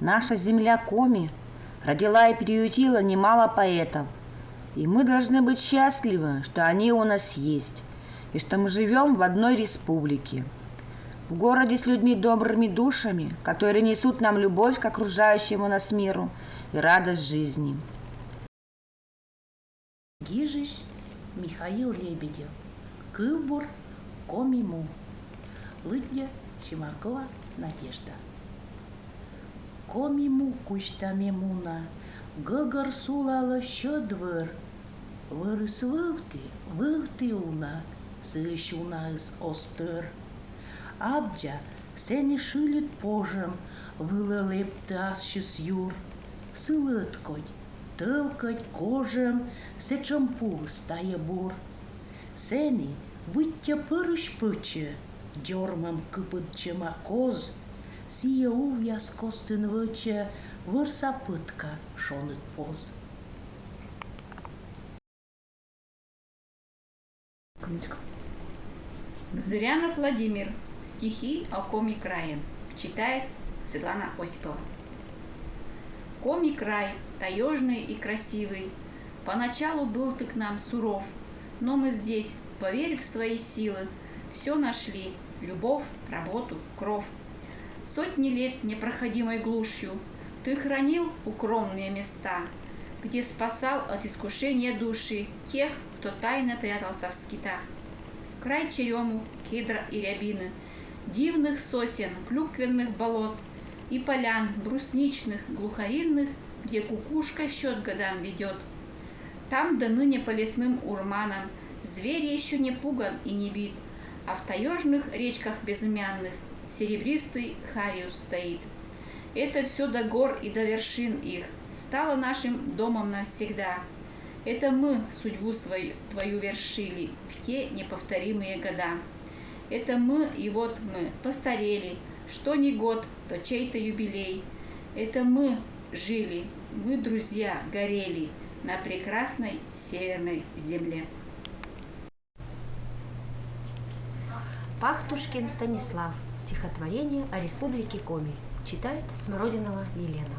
Наша земля Коми родила и приютила немало поэтов. И мы должны быть счастливы, что они у нас есть, и что мы живем в одной республике. В городе с людьми добрыми душами, которые несут нам любовь к окружающему нас миру и радость жизни. Гижич Михаил Лебедев. Кыбур Комиму. Лыдня Чимакова Надежда. Комиму куштамемуна. Гыгыр сулалы шөдвыр. Вырыс вывты уна. Сыш уна из остыр. Абджа сені шилит пожем. Вылылепты асшыс юр. Сылыткоть. Тăвкăть кожем, се чампур стає бур. Сені виття пырыш пычы, дёрмым кыпытчыма коз, сие увяз костын вычы, вырса пытка шоныт поз. Зырянов Владимир. Стихи о Коми крае. Читает Светлана Осипова. Коми край, таежный и красивый. Поначалу был ты к нам суров, но мы здесь, поверив в свои силы, все нашли: любовь, работу, кров. Сотни лет непроходимой глушью ты хранил укромные места, где спасал от искушения души тех, кто тайно прятался в скитах. Край черему, кедра и рябины, дивных сосен, клюквенных болот и полян брусничных, глухаринных, где кукушка счет годам ведет. Там до ныне по лесным урманам зверь еще не пуган и не бит, а в таежных речках безымянных серебристый хариус стоит. Это все до гор и до вершин их стало нашим домом навсегда. Это мы судьбу свою твою вершили в те неповторимые года. Это мы, и вот мы постарели, что ни год, то чей-то юбилей. Это мы жили, мы, друзья, горели на прекрасной северной земле. Пахтушкин Станислав. Стихотворение о республике Коми. Читает Смородинова Елена.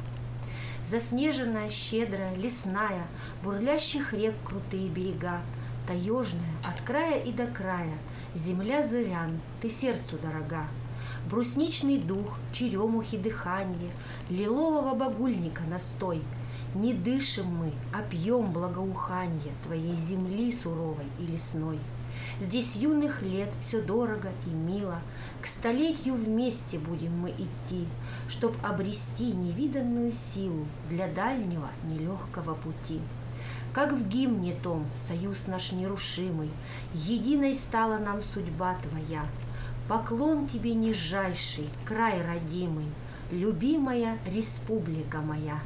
Заснеженная, щедрая, лесная, бурлящих рек крутые берега, таежная, от края и до края, земля зырян, ты сердцу дорога. Брусничный дух, черемухи дыханье, лилового багульника настой. Не дышим мы, а пьем благоуханье твоей земли суровой и лесной. Здесь юных лет все дорого и мило, к столетию вместе будем мы идти, чтоб обрести невиданную силу для дальнего нелегкого пути. Как в гимне том, союз наш нерушимый, единой стала нам судьба твоя. Поклон тебе, нижайший, край родимый, любимая республика моя.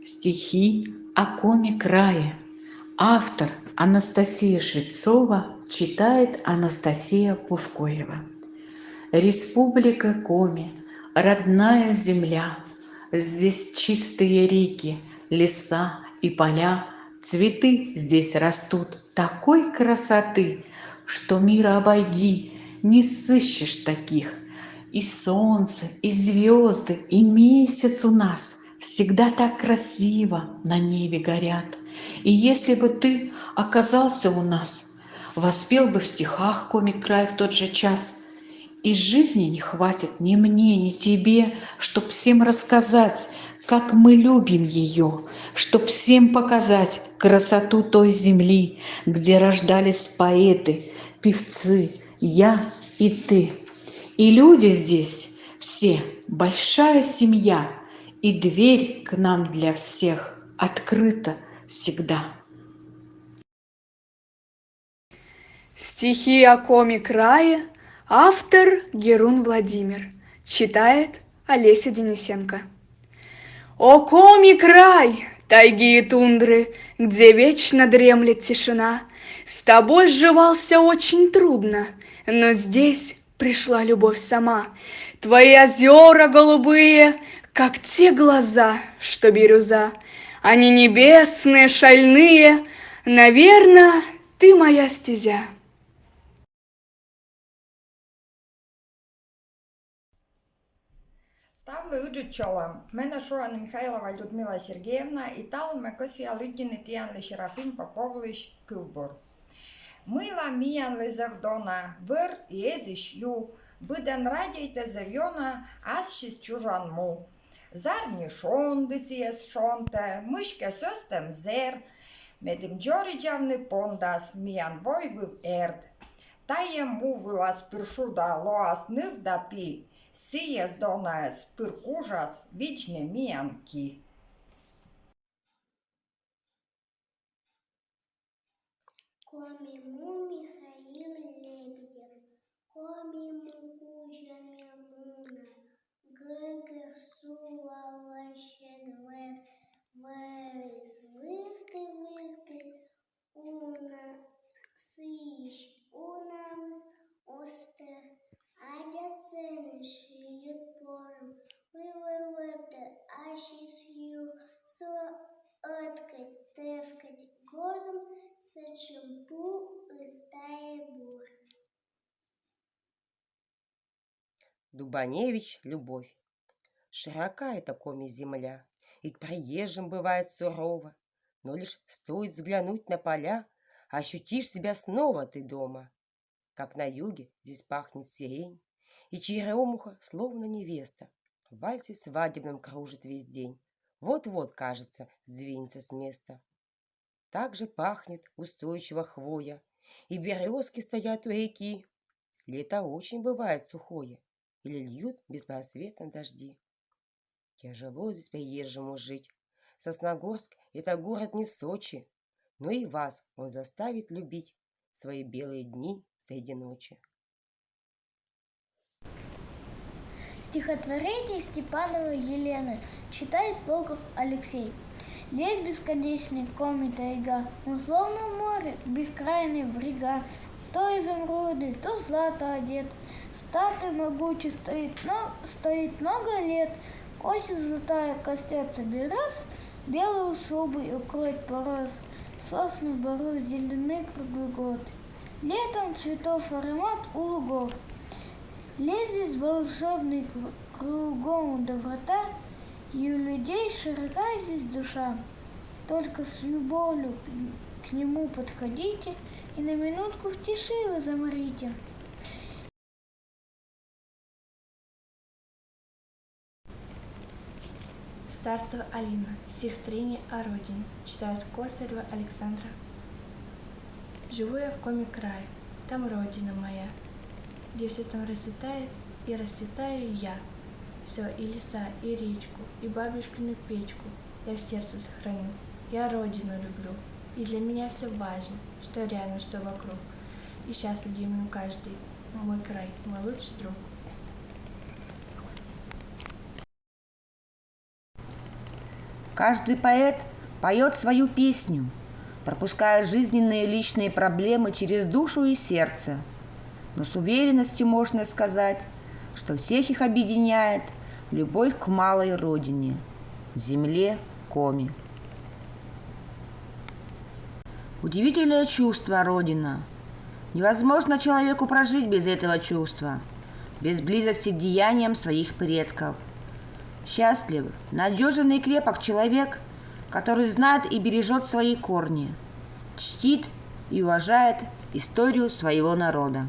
Стихи о Коми крае. Автор Анастасия Швецова, читает Анастасия Пувкоева. Республика Коми, родная земля. Здесь чистые реки, леса и поля. Цветы здесь растут такой красоты, что мира обойди, не сыщешь таких. И солнце, и звезды, и месяц у нас всегда так красиво на небе горят. И если бы ты оказался у нас, воспел бы в стихах Коми край в тот же час. И жизни не хватит ни мне, ни тебе, чтоб всем рассказать, как мы любим ее, чтоб всем показать красоту той земли, где рождались поэты, певцы, я и ты. И люди здесь все большая семья, и дверь к нам для всех открыта всегда. Стихи о Коми крае. Автор Герун Владимир. Читает Олеся Денисенко. О, Коми край, тайги и тундры, где вечно дремлет тишина, с тобой сживался очень трудно, но здесь пришла любовь сама. Твои озера голубые, как те глаза, что бирюза, они небесные, шальные, наверно, ты моя стезя. Ставлю Uđućolam, mene Šoana Mihajlova Ljudmila Sergejevna i talon me kosija Lidjini Tijan li Šerafim Popovliš Kuvbor. Mila mijan li zahdona, vr i eziš ju, buden radijte zavjona, as šis čužan mu. Zarni šondi si jes šonte, muške söstem zer, medim džoriđavni pondas mijan vojviv erd. Tajem mu vilas piršuda loas nivda pi, Sijas donas pirkužas vične mijanki. Комиму Михаил Лебедев, комиму Кузя Мемуна, Гэгэр Сулава Щедвер, Вэрис Вывты, Уна Сыщ, Унавс Остер, Адя Сэмиш Ютпорм, Вывывэпты Ашис Ю, Со Откать Тевкать Гозом, Сачимпу и Стаебур. Дубаневич Любовь. Широка эта Коми земля, и к приезжим бывает сурово, но лишь стоит взглянуть на поля, ощутишь себя снова ты дома. Как на юге здесь пахнет сирень, и черемуха, словно невеста, в вальсе свадебном кружит весь день. Вот-вот, кажется, сдвинется с места. Так же пахнет устойчиво хвоя, и березки стоят у реки. Лето очень бывает сухое, или льют беспросветно дожди. Тяжело здесь приезжему жить. Сосногорск — это город не Сочи, но и вас он заставит любить свои белые дни среди ночи. Стихотворение Степановой Елены читает Волков Алексей. Лес бесконечный, Коми тайга, но словно море, бескрайний брега. То изумруды, то злато одет, статуя могучий стоит много лет. Осень золотая костятся берез, белую шубой укроет порос. Сосны бору зелены круглый год. Летом цветов аромат у лугов. Лес здесь волшебный, кругом доброта, и у людей широка здесь душа. Только с любовью к нему подходите и на минутку в тиши вы замрите. Старцева Алина. Стихотворение о родине. Читает Косарева Александра. Живу я в Коми крае, там родина моя, где все там расцветает и расцветаю я. Все, и леса, и речку, и бабушкину печку я в сердце сохраню. Я родину люблю, и для меня все важно, что рядом, что вокруг. И счастлив им каждый, мой край, мой лучший друг. Каждый поэт поет свою песню, пропуская жизненные личные проблемы через душу и сердце. Но с уверенностью можно сказать, что всех их объединяет любовь к малой родине, земле Коми. Удивительное чувство Родина. Невозможно человеку прожить без этого чувства, без близости к деяниям своих предков. Счастлив, надежен и крепок человек, который знает и бережет свои корни, чтит и уважает историю своего народа.